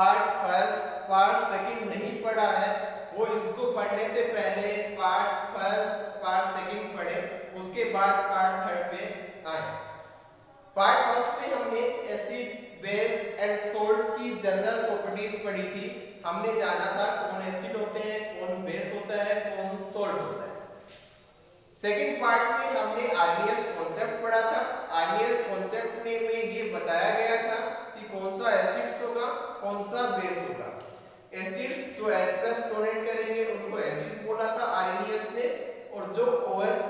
Part first part second नहीं पढ़ा है वो इसको पढ़ने से पहले पार्ट फर्स्ट पार्ट सेकंड पढ़े, उसके बाद पार्ट थर्ड पे आए। पार्ट फर्स्ट में हमने एसिड बेस एंड सोल्ट की जनरल प्रॉपर्टीज पढ़ी थी। हमने जाना था कौन एसिड होते हैं, कौन बेस होता है, कौन सोल्ट होता है। सेकंड पार्ट में हमने आरबीएस कॉन्सेप्ट पढ़ा था। आरबीएस कॉन्सेप्ट में ये बताया गया था कि कौन सा एसिड्स होगा, कौन सा बेस होगा। एसिड्स जो H+ डोनेट करेंगे उनको एसिड बोला था आरएनएस ने, और जो OH-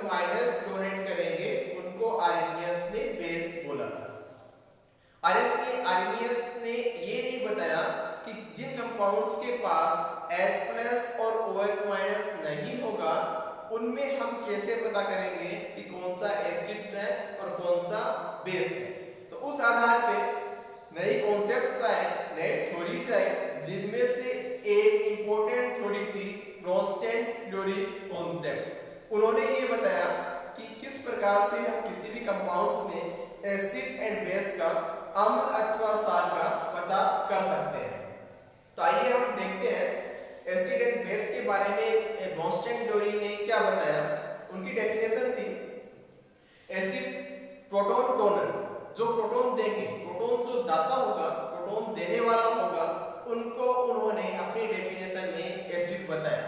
डोनेट करेंगे उनको आरएनएस ने बेस बोला था। आरएनएस ने ये नहीं बताया कि जिन कंपाउंड्स के पास H+ और OH- नहीं होगा उनमें हम कैसे पता करेंगे कि कौन सा एसिड्स है और कौन सा बेस है। तो उस आधार पे नई कॉन्सेप्ट्स आए, नए थ्योरीज आए, जिनमें से एक इंपॉर्टेंट थ्योरी थी ब्रोंस्टेन थ्योरी कॉन्सेप्ट। उन्होंने ये बताया कि किस प्रकार से हम किसी भी कंपाउंड्स में एसिड एंड बेस का, अम्ल अथवा क्षार का पता कर सकते हैं। तो आइए हम देखते हैं एसिड एंड बेस के बारे में ब्रोंस्टेन थ्योरी ने क्या बताया। उनकी डेफिनेशन थी एसिड्स प्रोटॉन डोनर, जो प्रोटॉन देंगे, प्रोटॉन जो दाता होगा, प्रोटॉन देने वाला होगा, उनको उन्होंने अपनी डेफिनेशन में एसिड बताया।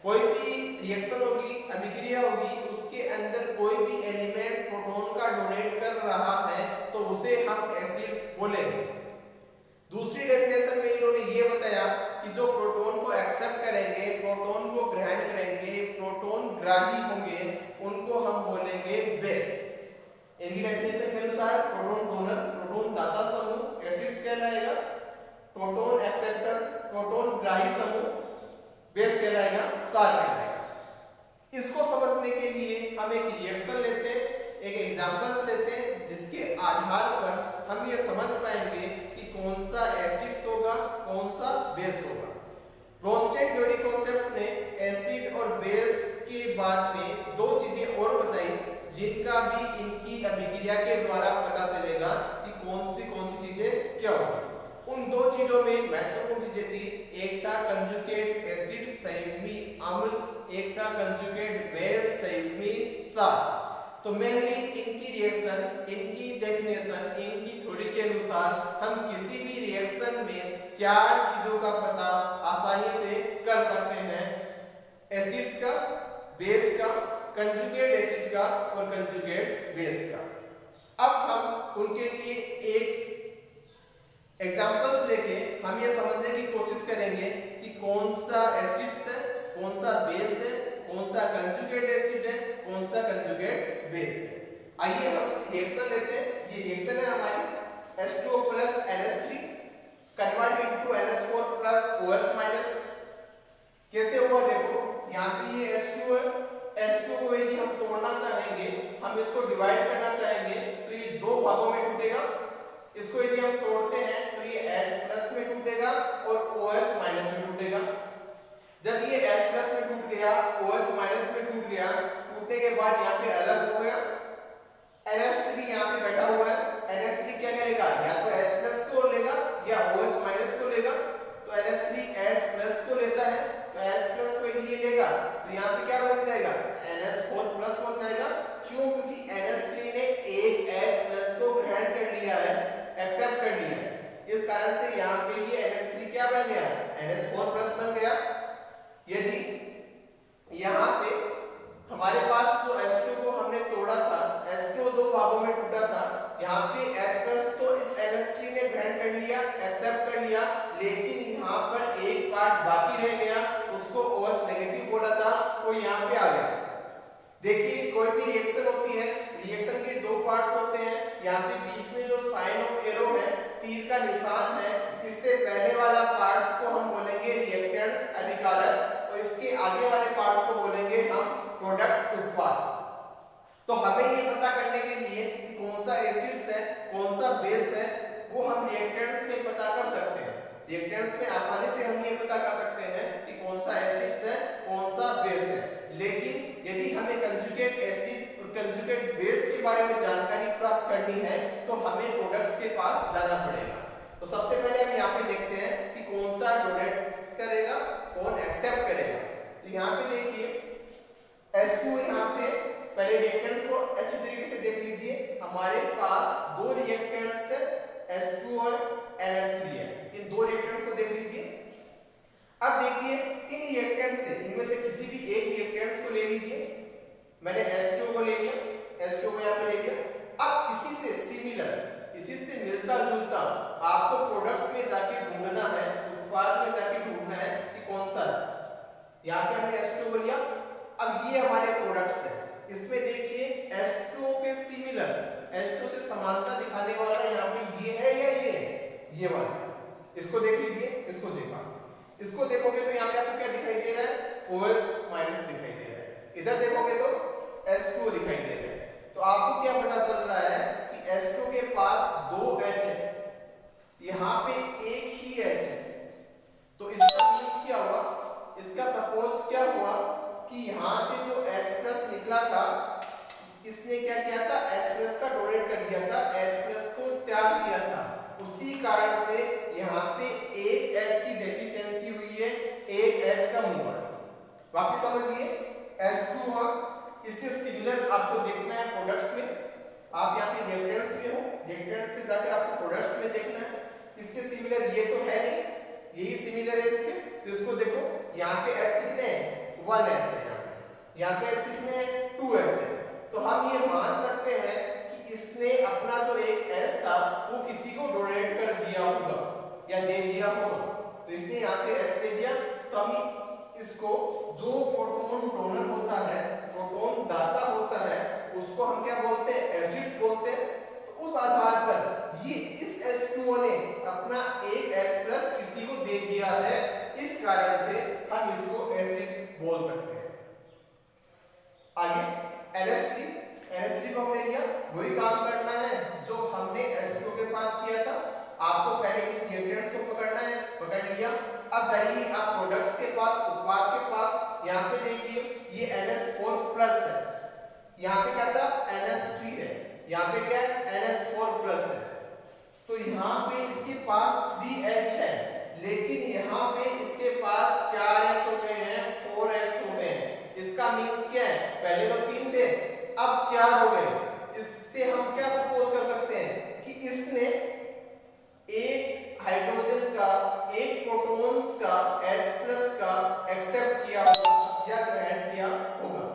कोई भी रिएक्शन होगी, अभिक्रिया होगी, उसके अंदर कोई भी एलिमेंट प्रोटॉन का डोनेट कर रहा है तो उसे हम एसिड बोलेंगे। दूसरी डेफिनेशन में इन्होंने ये बताया कि जो प्रोटॉन को एक्सेप्ट करेंगे, प्रोटॉन को ग्रहण करेंगे, प्रोटॉन ग्राही होंगे, उनको हम बोलेंगे बेस। इनकी डेफिनेशन के अनुसार प्रोटॉन डोनर, प्रोटॉन दाता समूह एसिड कहलाएगा, प्रोटॉन एक्सेप्टर, प्रोटॉन ग्राही समूह बेस कहलाएगा, क्षार कहलाएगा। इसको समझने के लिए हम एक रिएक्शन लेते हैं, एक एग्जांपल्स लेते हैं, जिसके आधार पर हम ये समझ पाएंगे कि कौन सा एसिड्स होगा, कौन सा बेस होगा। ब्रोंस्टेन थ्योरी कॉन्सेप्ट ने एसिड और बेस के बाद में दो चीजें और बताई, जिनका भी इनकी अभिक्रिया के द्वारा पता चलेगा कि कौन सी चीजें क्या होगी। उन दो चीजों में महत्वपूर्ण चीजें थी, एक था कंजुगेट एसिड संयुग्मी अम्ल, एक था कंजुगेट बेस संयुग्मी क्षार। तो मेनली इनकी रिएक्शन, इनकी डेफिनेशन, इनकी थ्योरी के अनुसार हम किसी भी रिएक्शन में चार चीजों का पता आसानी से कर सकते हैं, एसिड का, बेस का, कंजुगेट एसिड का और कंजुगेट बेस का। अब हम उनके लिए एक एग्जांपल्स लेके हम ये समझने की कोशिश करेंगे कि कौन सा एसिड है, कौन सा बेस है, कौन सा कंजुगेट एसिड है, कौन सा कंजुगेट बेस है। आइए हम रिएक्शन लेते हैं। ये रिएक्शन है हमारी H2O plus NH3 convert into NH4 plus OH-। कैसे हुआ देखो, यहाँ पे ये H2 है, H2 को यदि हम तोड़ना चाहेंगे, हम इसको डिवाइड करना चाहेंगे तो ये दो भागों में टूटेगा। इसको यदि हम तोड़ते हैं तो ये H+ में टूटेगा और OH- में टूटेगा। जब ये H+ में टूट गया, OH- में टूट गया, टूटने के बाद यहाँ पे अलग हो गया, NH3 यहाँ पे बैठा हुआ है। NH3 क्या करेगा, या तो H+ को लेगा या OH- को लेगा। तो NH3 H+ को लेता है, तो H+ को यदि ये लेगा तो यहाँ पे क्या बन जाएगा, NH4+ बन जाएगा। क्यों, क्योंकि NH3 ने एक H+ को ग्रहण कर लिया है, एक्सेप्ट कर लिया है। इस कारण से यहाँ पे ये NH3 क्या बन गया, NH4+ बन गया। यदि यहाँ पे हमारे पास जो H2 को हमने तोड़ा था, H2 दो भागों में टूटा था, यहाँ पे H+ तो इस NH3 ने ग्रहण कर लिया, एक्सेप्ट कर लिया, लेकिन यहाँ पर एक पार्ट बाकी रह गया, उसको OH- बोला था, वो यहाँ पे आ गया। देखिए कोई भी रिएक्शन होती है, रिएक्शन के दो पार्ट्स होते हैं। यहाँ पे बीच में जो साइन ऑफ एरो है, तीर का निशान है, इससे पहले वाला पार्ट्स को हम बोलेंगे रिएक्टेंट्स अभिकारक, और इसके आगे वाले पार्ट्स को बोलेंगे हम प्रोडक्ट्स उत्पाद। तो हमें ये पता करने के लिए कि कौन सा एसिड्स है, कौन सा बेस है, वो हम रिएक्टेंट्स में पता कर सकते हैं। रिएक्टेंट्स में आसानी से हम ये पता कर सकते हैं कि कौन सा एसिड्स है, कौन सा बेस है। लेकिन यदि हमें कंजुगेट एसिड और कंजुगेट बेस के बारे में जानकारी प्राप्त करनी है तो हमें प्रोडक्ट्स के पास जाना पड़ेगा। तो सबसे पहले हम यहाँ पे देखते हैं कि यहाँ पे देखिए H2 यहाँ पे पहले रिएक्टेंट्स को अच्छी तरीके से देख लीजिए। हमारे पास दो रिएक्टेंट्स है H2 और NH3 है। इन दो रिएक्टेंट्स को देख लीजिए। अब देखिए इन रिएक्टेंट्स से इनमें से किसी भी एक रिएक्टेंट्स को ले लीजिए। मैंने H2 को ले लिया, H2 को यहाँ पे ले लिया। अब इसी से सिमिलर, इसी से मिलता जुलता आपको प्रोडक्ट्स में जाके ढूंढना है, उत्पाद में जाके ढूंढना है कि कौन सा है। यहाँ पे हमने H2 को लिया। अब ये हमारे प्रोडक्ट्स है। इसमें देखिए H2 के सिमिलर, H2 से समानता दिखाने वाला यहाँ पे ये है या ये वाला। इसको देख लीजिए, इसको देखा, इसको देखोगे तो यहाँ पे आपको क्या दिखाई दे रहा है? OH- दिखाई दे रहा है। इधर देखोगे तो H2 दिखाई दे रहा है। तो आपको क्या पता चल रहा है कि H2 के पास दो H है, यहाँ पे एक ही H है। तो इसका मींस क्या हुआ? इसका सपोज क्या हुआ कि यहाँ से जो H+ निकला था, इसने क्या किया था? H+ का डोनेट कर दिया था, H+ को त्याग दिया था। उसी कारण से यहाँ पे एक H की डेफिशिएंसी हुई है, एक H कम हुआ है। वापस समझिए, H2 और इससे सिमिलर आपको देखना है प्रोडक्ट्स में। आप यहाँ पे रिएक्टेंट्स में हो, रिएक्टेंट्स से जाकर आपको प्रोडक्ट्स में देखना है। इससे सिमिलर ये तो है नहीं, यही सिमिलर है इसके। तो इसको देखो, यहाँ पे H कितने हैं? 1 H है। यहाँ पे H कितने हैं? 2 H है। तो हम ये मान सकते हैं कि इसने अपना जो एक H था वो किसी को डोनेट कर दिया होगा या दे दिया होगा। तो इसने यहाँ से H दे दिया। तो हम इसको, जो प्रोटॉन डोनर होता है, प्रोटॉन दाता होता है, उसको हम क्या बोलते हैं? एसिड बोलते हैं। तो उस आधार पर ये इस H2O ने अपना एक H+ किसी को दे दिया है, इस कारण से हम इसको एसिड बोल सकते हैं। आगे NH3 को हमने लिया, वही काम करना है जो हमने H2 के साथ किया था। आपको पहले इस रिएक्टेंट्स को पकड़ना है, पकड़ लिया। अब जाइए आप प्रोडक्ट्स के पास, उत्पाद के पास। यहाँ पे देखिए ये NH4+ है, यहाँ पे क्या था? NH3 है, यहाँ पे क्या है? NH4+ है। तो यहाँ पे इसके पास 3H है, लेकिन यहाँ पे इसके पास 4H हो गए हैं, 4H हो गए हैं। इसका मींस क्या है? पहले तो 3 थे, अब 4 हो गए। इससे हम क्या सपोज कर सकते हैं कि इसने एक हाइड्रोजन का, एक प्रोटॉन्स का, H+ का एक्सेप्ट किया होगा या ग्रहण किया होगा।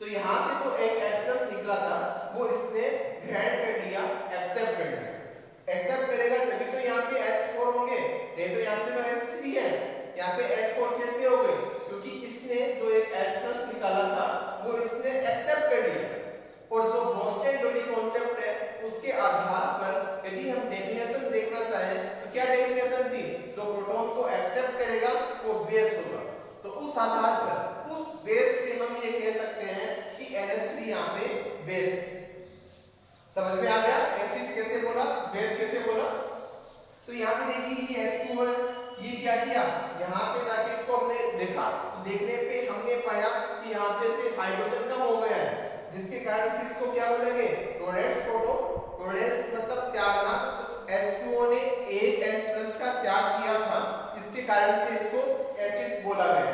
तो यहाँ से जो एक H+ निकला था वो इसने ग्रहण कर लिया, एक्सेप्ट कर लिया। एक्सेप्ट करेगा तभी तो यहाँ पे H4 होंगे, नहीं तो यहाँ पे तो H3 है। यहाँ पे H4 कैसे हो गए? क्योंकि इसने जो एक H+ निकाला था वो इसने एक्सेप्ट कर लिया। और जो ब्रोस्टेन-डोली कॉन्सेप्ट है उसके आधार पर यदि हम डेफिनेशन देखना चाहें तो क्या डेफिनेशन थी? जो प्रोटॉन को एक्सेप्ट करेगा वो बेस होगा। तो उस आधार पर, उस बेस पे हम ये कह सकते हैं कि NH3 यहाँ पे बेस है। समझ में आ गया? एसिड कैसे बोला, बेस कैसे बोला? तो यहाँ पे देखिए ये H2 है, ये क्या किया? यहाँ पे जाके इसको हमने देखा, देखने पे हमने पाया कि यहाँ पे से हाइड्रोजन कम हो गया है, जिसके कारण से इसको क्या बोलेंगे? Donates proton. डोनेट्स मतलब त्यागना। H2O ने एक H+ का त्याग किया था, इसके कारण से इसको एसिड बोला गया।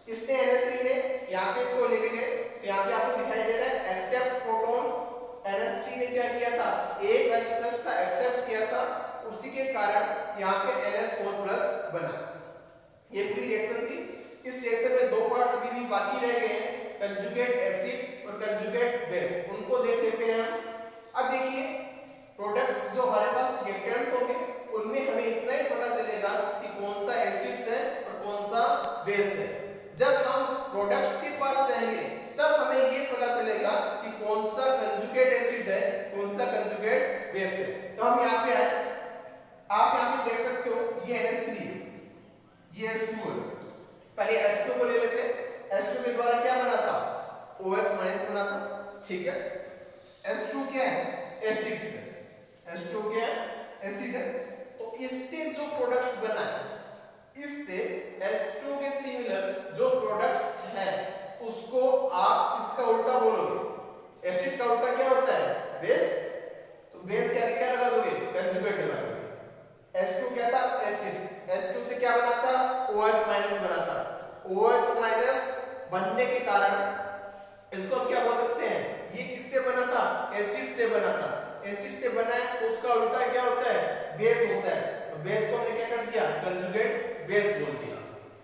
इसने NH3 ने यहाँ पे इसको लेके गए, यहाँ पे आपको दिखाई दे रहा है एक्सेप्ट प्रोटॉन्स। NH3 ने क्या किया था? एक H+ का एक्सेप्ट किया था, उसी के कारण यहाँ पे NH4+ बना। ये पूरी रिएक्शन थी। इस रिएक्शन में दो पार्ट्स अभी भी बाकी रह गए हैं, कंजुगेट एसिड और कंजुगेट बेस। उनको देख लेते हैं हम। अब देखिए प्रोडक्ट्स जो हमारे पास रिएक्टेंट्स होंगे उनमें हमें इतना ही पता चलेगा कि कौन सा एसिड्स है और कौन सा बेस है। जब हम प्रोडक्ट्स के पास जाएंगे तब हमें ये पता चलेगा कि कौन सा कंजुगेट एसिड है, कौन सा कंजुगेट बेस है। तो हम यहाँ पे आए, आप यहाँ पे देख सकते हो ये NH3 है, ये H2 है। पहले H2 को ले लेते हैं। H2 के द्वारा क्या बना था? OH- बना था, ठीक है। H2 क्या है? एसिड है। H2 क्या है? एसिड है। तो इससे जो प्रोडक्ट्स बना है, इससे H2 के सिमिलर जो प्रोडक्ट्स है उसको आप इसका उल्टा बोलोगे। एसिड का उल्टा क्या होता है? बेस। तो बेस क्या लगा दोगे? कंजुगेट लगा दोगे। H2 क्या था? एसिड। H2 से क्या बना था? OH- बना था। OH माइनस बनने के कारण इसको हम क्या बोल सकते हैं, ये किससे बना था, एसिड से बना था। एसिड से बना है तो उसका उल्टा क्या होता है, बेस होता है। तो बेस को हमने क्या कर दिया, कंजुगेट बेस बोल दिया।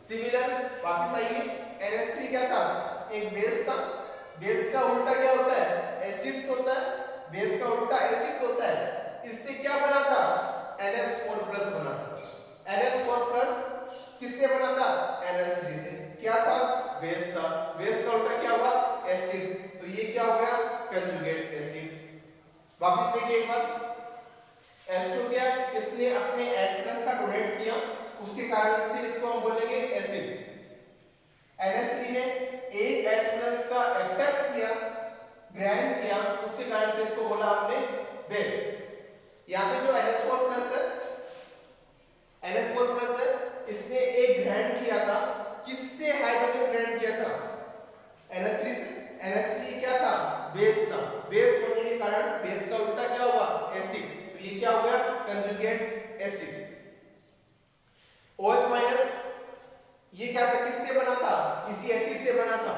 सिमिलर वापस आइए, NH3 क्या था, एक बेस था। बेस का उल्टा क्या होता है, एसिड होता है। बेस का उल्टा एसिड होता है। इससे क्या बना था, NH4 प्लस बना था। NH4 प्लस किससे बना था, NH3 से। क्या था, बेस था। बेस का उल्टा क्या हुआ, एसिड। तो ये क्या हो गया, कंजुगेट एसिड। वापस देखिए एक बार, H2 क्या, इसने अपने H+ का डोनेट किया, उसके कारण से इसको हम बोलेंगे एसिड। NH3 ने एक H+ का एक्सेप्ट किया, ग्रहण किया, उसके कारण से इसको बोला आपने बेस। यहाँ पे जो NH4+ है, NH4+ है, इसने एक ग्रहण किया था, किससे हाइड्रोजन ग्रहण किया था, NH3 से। NH3 क्या था, बेस था। बेस होने के कारण बेस का उल्टा क्या हुआ, एसिड। तो ये क्या हो गया, कंजुगेट एसिड। OH माइनस ये क्या था, किससे बना था, इसी एसिड से बना था।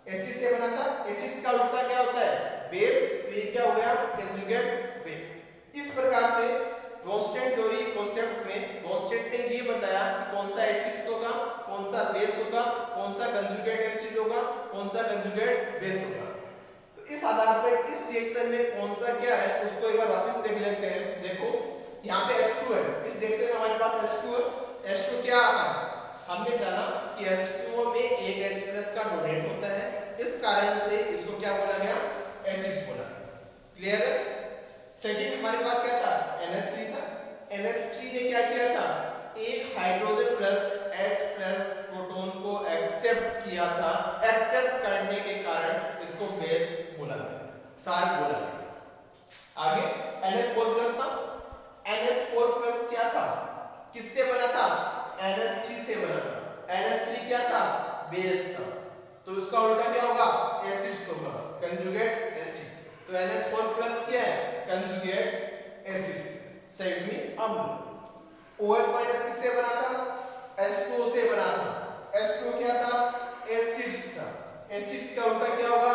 एसिड से बना था, एसिड का उल्टा क्या होता है, बेस। तो ये क्या हो गया, कंजुगेट बेस। इस प्रकार से ब्रोंस्टेड थ्योरी कॉन्सेप्ट में ब्रोंस्टेड ने ये बताया कि कौन सा एसिड होगा, कौन सा बेस होगा, कौन सा कंजुगेट एसिड होगा, कौन सा कंजुगेट बेस होगा। तो इस आधार पर इस रिएक्शन में कौन सा क्या है उसको एक बार वापस देख लेते हैं। देखो यहाँ पे H2 है, इस रिएक्शन में हमारे पास H2 है। H2 क्या है, हमने जाना कि H2O में एक H+ का डोनेट होता है, इस कारण से इसको क्या बोला गया, एसिड बोला गया। क्लियर है। सेकंड हमारे पास क्या था, NH3 था। NH3 ने क्या किया था, एक हाइड्रोजन प्लस H+ प्रोटॉन को एक्सेप्ट किया था। एक्सेप्ट करने के कारण इसको बेस बोला गया, साल्ट बोला गया। आगे NH4+ था। NH4+ क्या था, किससे बना था, NH3 से बना था। NH3 क्या था, बेस था। तो इसका उल्टा क्या होगा, एसिड होगा, कंजुगेट एसिड। तो NH4+ क्या है, कंजुगेट एसिड। साइड में अम्ल। OH माइनस किससे बना था, H2O से बना था। H2O क्या था, एसिड था। एसिड का उल्टा क्या होगा,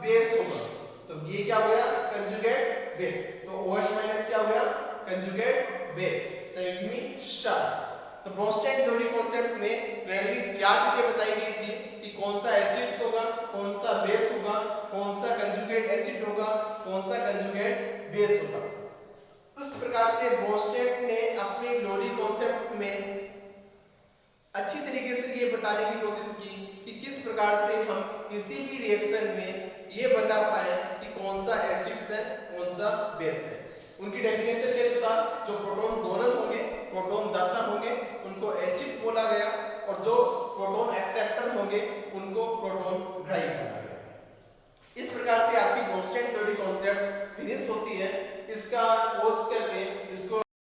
बेस होगा। तो ये क्या हो गया, कंजुगेट बेस। तो OH माइनस क्या हो गया, कंजुगेट बेस। साइड में शार्प। तो ब्रोंस्टेड थ्योरी कॉन्सेप्ट में क्लियरली चार चीजें बताई गई थी कि कौन सा एसिड होगा, कौन सा बेस होगा, कौन सा कंजुगेट एसिड होगा, कौन सा कंजुगेट बेस होगा। उस प्रकार से ब्रोंस्टेड ने अपने थ्योरी कॉन्सेप्ट में अच्छी तरीके से ये बताने की कोशिश की कि किस प्रकार से हम किसी भी रिएक्शन में ये बता पाए कि कौन सा एसिड है, कौन सा बेस है। उनकी डेफिनेशन के अनुसार जो प्रोटॉन डोनर होंगे, प्रोटॉन दाता होंगे, उनको एसिड बोला गया, और जो प्रोटॉन एक्सेप्टर होंगे उनको प्रोटॉन ड्राइव बोला गया। इस प्रकार से आपकी ब्रोंस्टेड थ्योरी कॉन्सेप्ट फिनिश होती है। इसका कोर्स करके इसको